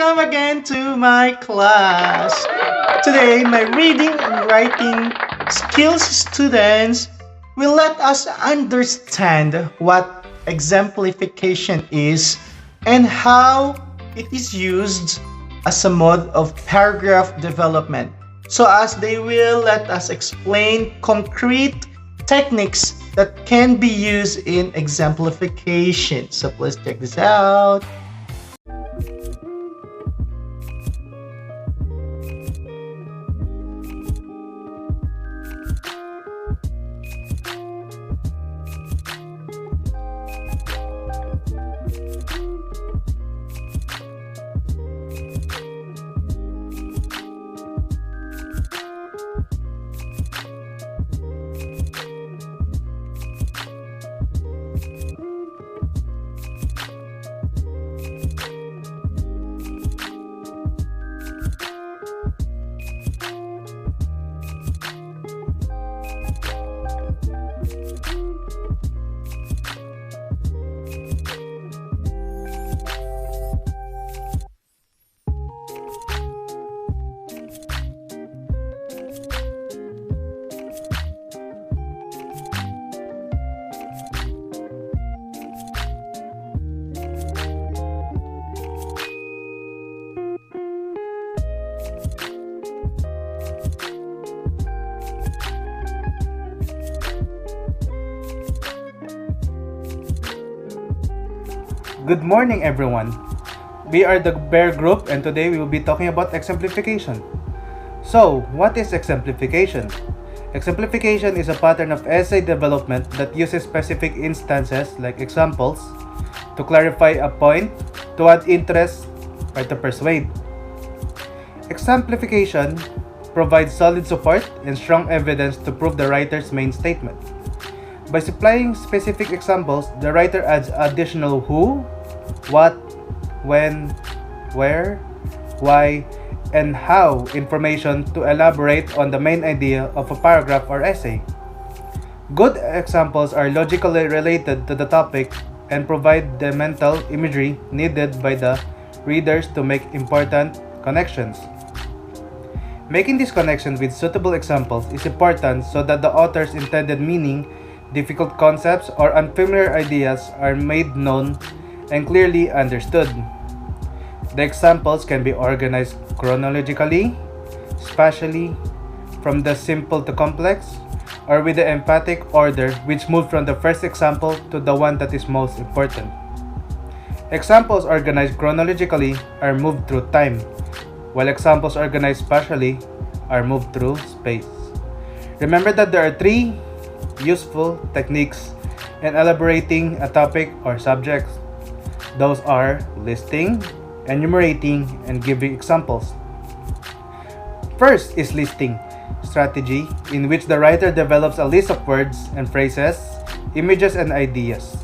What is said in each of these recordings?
Welcome again to my class. Today, my reading and writing skills students will let us understand what exemplification is and how it is used as a mode of paragraph development. So, as they will let us explain concrete techniques that can be used in exemplification. So, please check this out. Good morning, everyone. We are the Bear Group, and today we will be talking about exemplification. So, what is exemplification? Exemplification is a pattern of essay development that uses specific instances, like examples, to clarify a point, to add interest, or to persuade. Exemplification provides solid support and strong evidence to prove the writer's main statement. By supplying specific examples, the writer adds additional who, what, when, where, why, and how information to elaborate on the main idea of a paragraph or essay. Good examples are logically related to the topic and provide the mental imagery needed by the readers to make important connections. Making these connections with suitable examples is important so that the author's intended meaning, difficult concepts, or unfamiliar ideas are made known and clearly understood. The examples can be organized chronologically, spatially, from the simple to complex, or with the emphatic order which moves from the first example to the one that is most important. Examples organized chronologically are moved through time, while examples organized spatially are moved through space. Remember that there are three useful techniques in elaborating a topic or subject. Those are listing, enumerating, and giving examples. First is listing strategy, in which the writer develops a list of words and phrases, images, and ideas.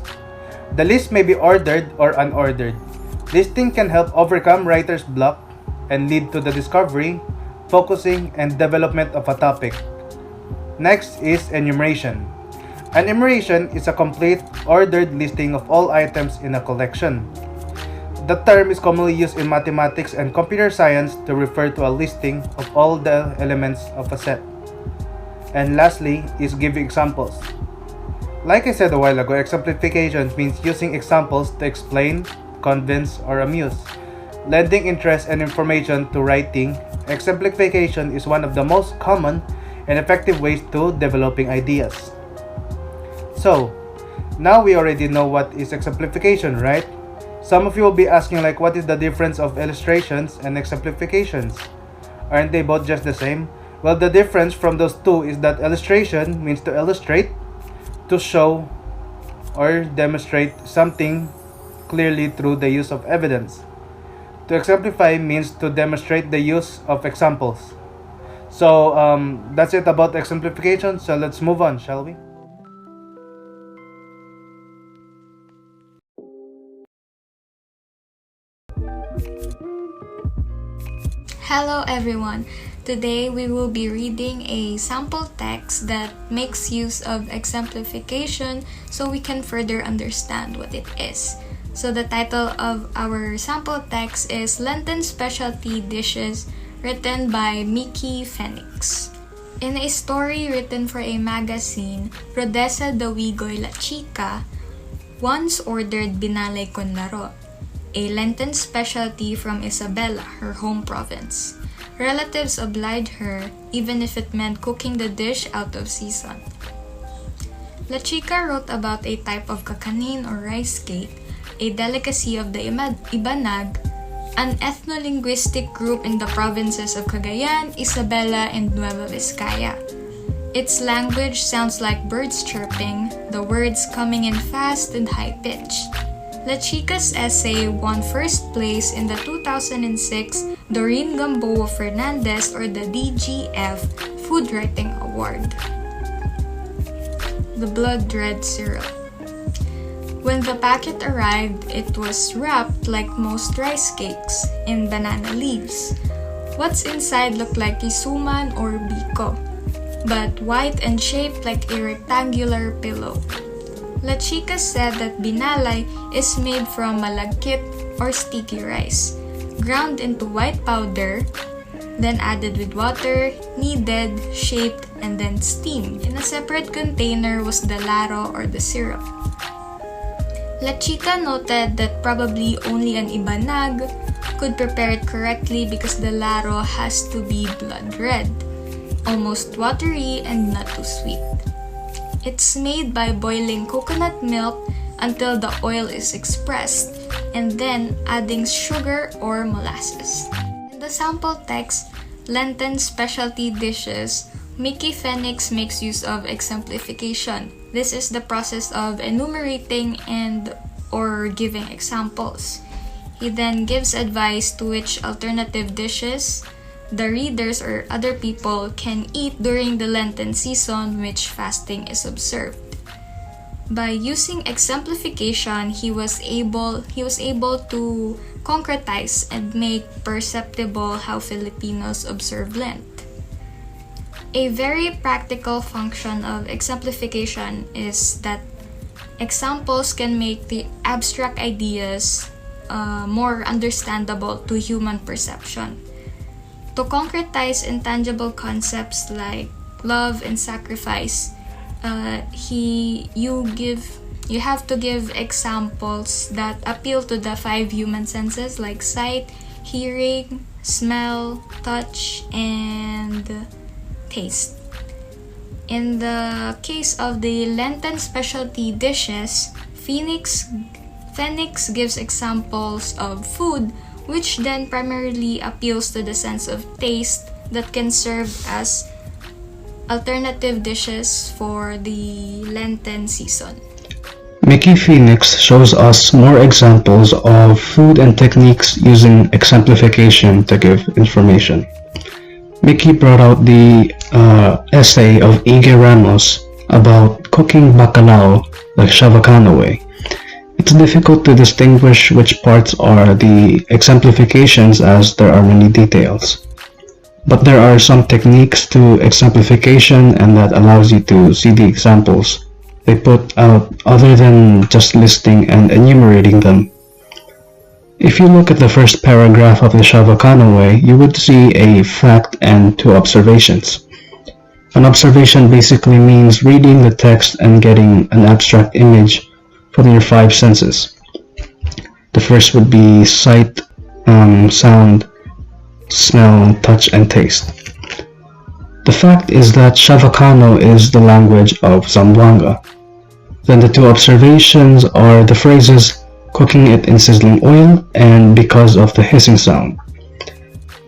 The list may be ordered or unordered. Listing can help overcome writer's block and lead to the discovery, focusing, and development of a topic. Next is enumeration. An enumeration is a complete, ordered listing of all items in a collection. The term is commonly used in mathematics and computer science to refer to a listing of all the elements of a set. And lastly is giving examples. Like I said a while ago, exemplification means using examples to explain, convince, or amuse. Lending interest and information to writing, exemplification is one of the most common and effective ways to developing ideas. So, now we already know what is exemplification, right? Some of you will be asking what is the difference of illustrations and exemplifications? Aren't they both just the same? Well, the difference from those two is that illustration means to illustrate, to show, or demonstrate something clearly through the use of evidence. To exemplify means to demonstrate the use of examples. So, that's it about exemplification. So let's move on, shall we? Hello everyone! Today we will be reading a sample text that makes use of exemplification so we can further understand what it is. So the title of our sample text is Lenten Specialty Dishes, written by Mickey Phoenix. In a story written for a magazine, Rodessa Dawigoy La Chica once ordered binalay con laro, a Lenten specialty from Isabela, her home province. Relatives obliged her, even if it meant cooking the dish out of season. La Chica wrote about a type of kakanin or rice cake, a delicacy of the Ibanag, an ethno-linguistic group in the provinces of Cagayan, Isabela, and Nueva Vizcaya. Its language sounds like birds chirping, the words coming in fast and high-pitched. La Chica's essay won first place in the 2006 Doreen Gamboa Fernandez or the DGF Food Writing Award. The Blood Red Syrup. When the packet arrived, it was wrapped like most rice cakes, in banana leaves. What's inside looked like isuman or biko, but white and shaped like a rectangular pillow. La Chica said that binalay is made from malagkit or sticky rice, ground into white powder, then added with water, kneaded, shaped, and then steamed. In a separate container was the laro or the syrup. La Chica noted that probably only an Ibanag could prepare it correctly because the laro has to be blood red, almost watery and not too sweet. It's made by boiling coconut milk until the oil is expressed, and then adding sugar or molasses. In the sample text, Lenten Specialty Dishes, Mickey Phoenix makes use of exemplification. This is the process of enumerating and or giving examples. He then gives advice to which alternative dishes the readers or other people can eat during the Lenten season which fasting is observed. By using exemplification, he was able to concretize and make perceptible how Filipinos observe Lent. A very practical function of exemplification is that examples can make the abstract ideas more understandable to human perception. To concretize intangible concepts like love and sacrifice, you have to give examples that appeal to the 5 human senses like sight, hearing, smell, touch, and taste. In the case of the Lenten specialty dishes, Phoenix gives examples of food which then primarily appeals to the sense of taste that can serve as alternative dishes for the Lenten season. Mickey Phoenix shows us more examples of food and techniques using exemplification to give information. Mickey brought out the essay of Ige Ramos about cooking bacalao the Chavacano way. It's difficult to distinguish which parts are the exemplifications as there are many details. But there are some techniques to exemplification and that allows you to see the examples they put out other than just listing and enumerating them. If you look at the first paragraph of the Chavacano way, you would see a fact and 2 observations. An observation basically means reading the text and getting an abstract image from your 5 senses. The first would be sight, sound, smell, touch, and taste. The fact is that Chavacano is the language of Zamboanga. Then the 2 observations are the phrases cooking it in sizzling oil and because of the hissing sound.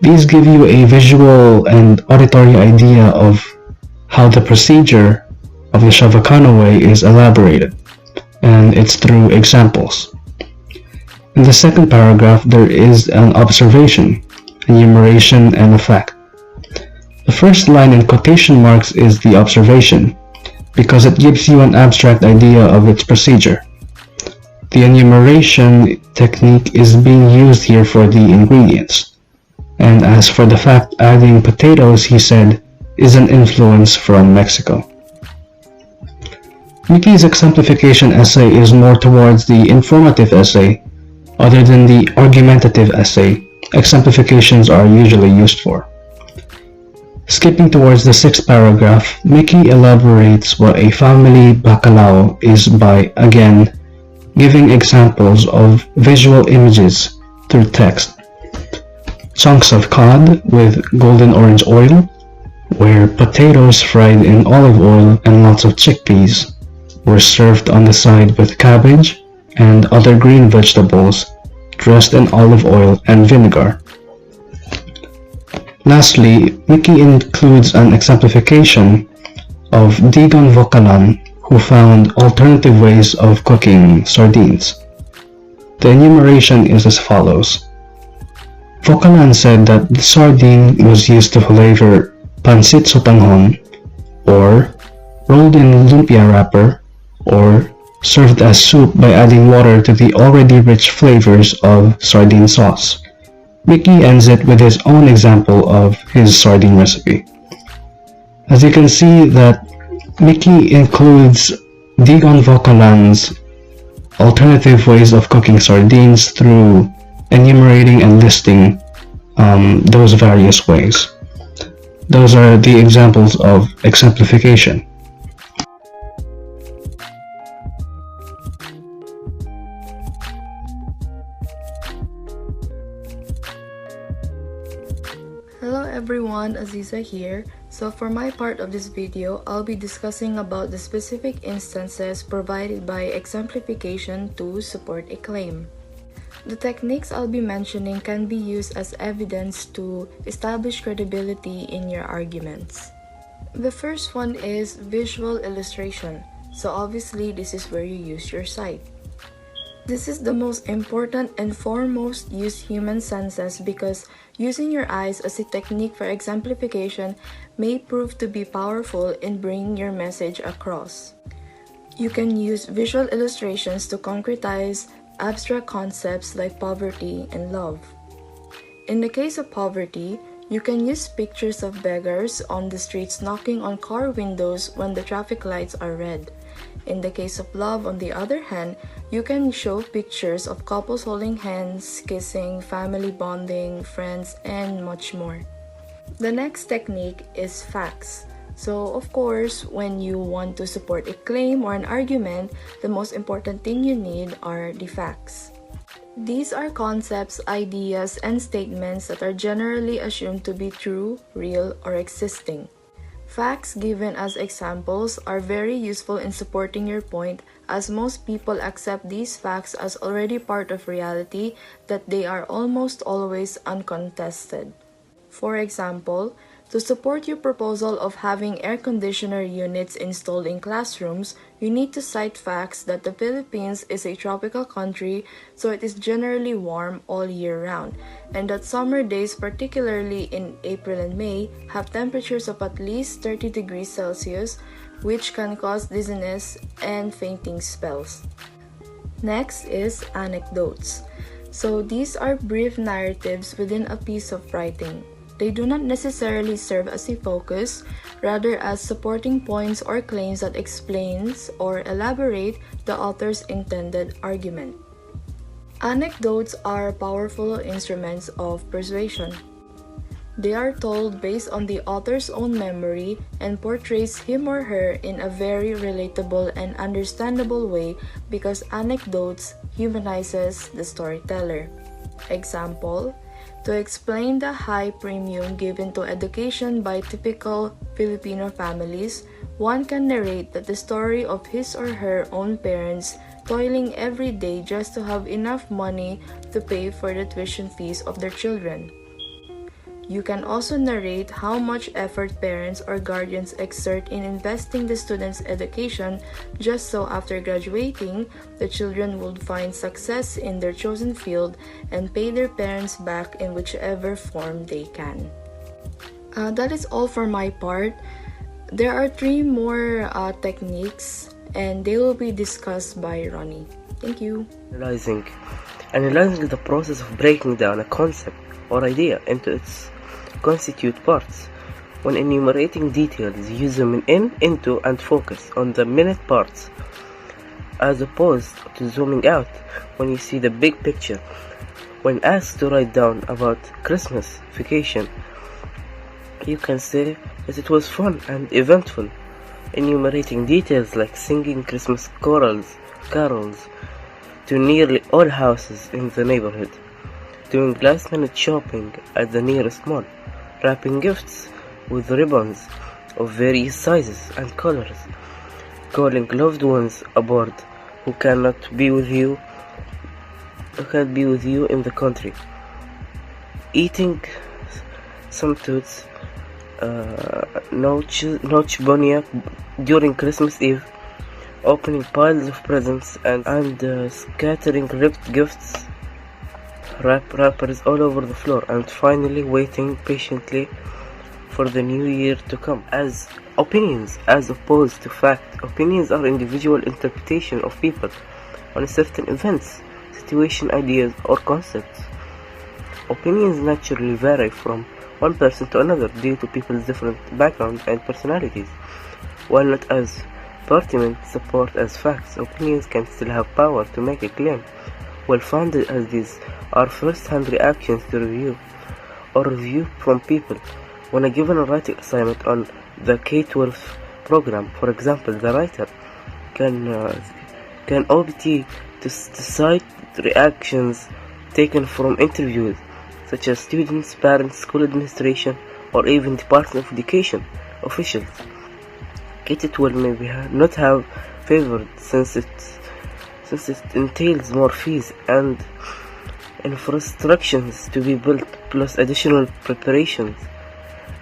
These give you a visual and auditory idea of how the procedure of the Chavacano way is elaborated, and it's through examples. In the second paragraph, there is an observation, enumeration, and a fact. The first line in quotation marks is the observation, because it gives you an abstract idea of its procedure. The enumeration technique is being used here for the ingredients. And as for the fact, adding potatoes, he said, is an influence from Mexico. Mickey's exemplification essay is more towards the informative essay, other than the argumentative essay exemplifications are usually used for. Skipping towards the sixth paragraph, Mickey elaborates what a family bacalao is by, again, giving examples of visual images through text. Chunks of cod with golden orange oil, where potatoes fried in olive oil and lots of chickpeas were served on the side with cabbage and other green vegetables dressed in olive oil and vinegar. Lastly, Mickey includes an exemplification of Digon Vocalan, who found alternative ways of cooking sardines. The enumeration is as follows. Vocalan said that the sardine was used to flavor pancit sotanghon, or rolled in lumpia wrapper, or served as soup by adding water to the already rich flavors of sardine sauce. Mickey ends it with his own example of his sardine recipe. As you can see that Mickey includes Digon Vocalan's alternative ways of cooking sardines through enumerating and listing those various ways. Those are the examples of exemplification. Hello everyone, Aziza here. So for my part of this video, I'll be discussing about the specific instances provided by exemplification to support a claim. The techniques I'll be mentioning can be used as evidence to establish credibility in your arguments. The first one is visual illustration. So obviously this is where you use your sight. This is the most important and foremost used human senses because using your eyes as a technique for exemplification may prove to be powerful in bringing your message across. You can use visual illustrations to concretize abstract concepts like poverty and love. In the case of poverty, you can use pictures of beggars on the streets knocking on car windows when the traffic lights are red. In the case of love, on the other hand, you can show pictures of couples holding hands, kissing, family bonding, friends, and much more. The next technique is facts. So, of course, when you want to support a claim or an argument, the most important thing you need are the facts. These are concepts, ideas, and statements that are generally assumed to be true, real, or existing. Facts given as examples are very useful in supporting your point as most people accept these facts as already part of reality that they are almost always uncontested. For example, to support your proposal of having air conditioner units installed in classrooms, you need to cite facts that the Philippines is a tropical country, so it is generally warm all year round, and that summer days, particularly in April and May, have temperatures of at least 30 degrees Celsius, which can cause dizziness and fainting spells. Next is anecdotes. So these are brief narratives within a piece of writing. They do not necessarily serve as a focus, rather as supporting points or claims that explains or elaborate the author's intended argument. Anecdotes are powerful instruments of persuasion. They are told based on the author's own memory and portrays him or her in a very relatable and understandable way because anecdotes humanizes the storyteller. Example, to explain the high premium given to education by typical Filipino families, one can narrate that the story of his or her own parents toiling every day just to have enough money to pay for the tuition fees of their children. You can also narrate how much effort parents or guardians exert in investing the student's education just so after graduating, the children would find success in their chosen field and pay their parents back in whichever form they can. That is all for my part. There are 3 more techniques and they will be discussed by Ronnie. Thank you. Analyzing. Analyzing is the process of breaking down a concept or idea into its constituent parts. When enumerating details, use them in, into, and focus on the minute parts, as opposed to zooming out when you see the big picture. When asked to write down about Christmas vacation, you can say that it was fun and eventful, enumerating details like singing Christmas carols to nearly all houses in the neighborhood, doing last-minute shopping at the nearest mall, wrapping gifts with ribbons of various sizes and colors, calling loved ones aboard who can't be with you in the country, eating some toots, noche buena during Christmas Eve, opening piles of presents and scattering ripped gifts, wrappers all over the floor, and finally waiting patiently for the new year to come. As opinions, as opposed to fact, opinions are individual interpretation of people on certain events, situation, ideas, or concepts. Opinions naturally vary from one person to another due to people's different backgrounds and personalities. While not as pertinent support as facts, opinions can still have power to make a claim, well-founded as these are first-hand reactions to review from people. When given a writing assignment on the K-12 program, for example, the writer can opt to cite reactions taken from interviews, such as students, parents, school administration, or even Department of Education officials. K-12 may not have favored since it entails more fees and infrastructures to be built, plus additional preparations,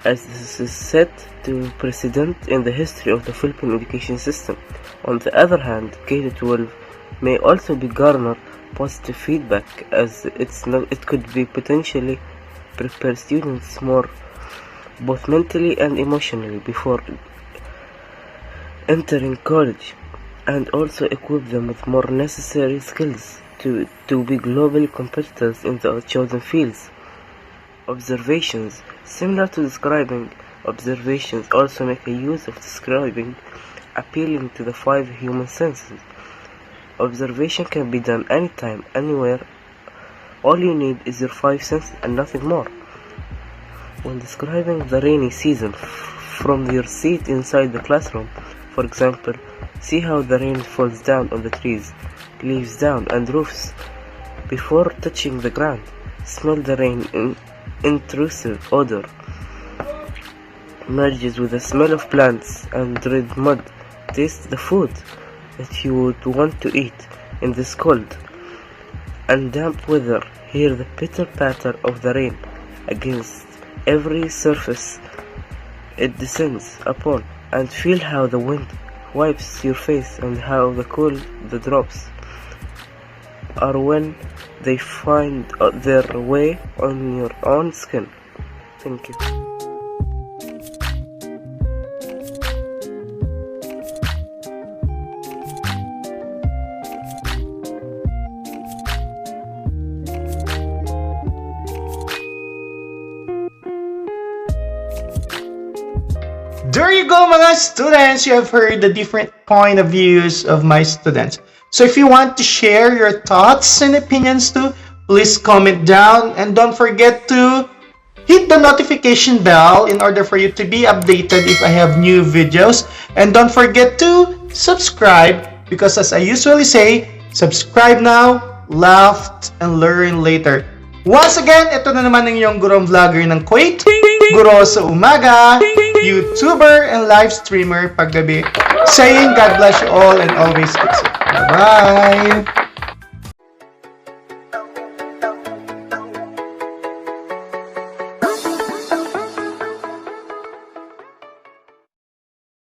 as this is set to precedent in the history of the Philippine education system. On the other hand, K-12 may also be garner positive feedback, as it could be potentially prepare students more both mentally and emotionally before entering college, and also equip them with more necessary skills to be global competitors in the chosen fields. Observations, similar to describing, observations also make a use of describing, appealing to the 5 human senses. Observation can be done anytime, anywhere. All you need is your 5 senses and nothing more. When describing the rainy season from your seat inside the classroom, for example, see how the rain falls down on the trees, leaves down, and roofs before touching the ground. Smell the rain intrusive odor merges with the smell of plants and red mud. Taste the food that you would want to eat in this cold and damp weather. Hear the pitter-patter of the rain against every surface it descends upon, and feel how the wind wipes your face and how cool the drops are when they find their way on your own skin. Thank you. There you go, mga students. You have heard the different point of views of my students. So if you want to share your thoughts and opinions too, please comment down, and don't forget to hit the notification bell in order for you to be updated if I have new videos. And don't forget to subscribe, because as I usually say, subscribe now, laugh, and learn later. Once again, ito na naman ang iyong gurong vlogger ng Kuwait, guro sa umaga, YouTuber, and live streamer paggabi, saying God bless you all and always keep safe. Bye-bye!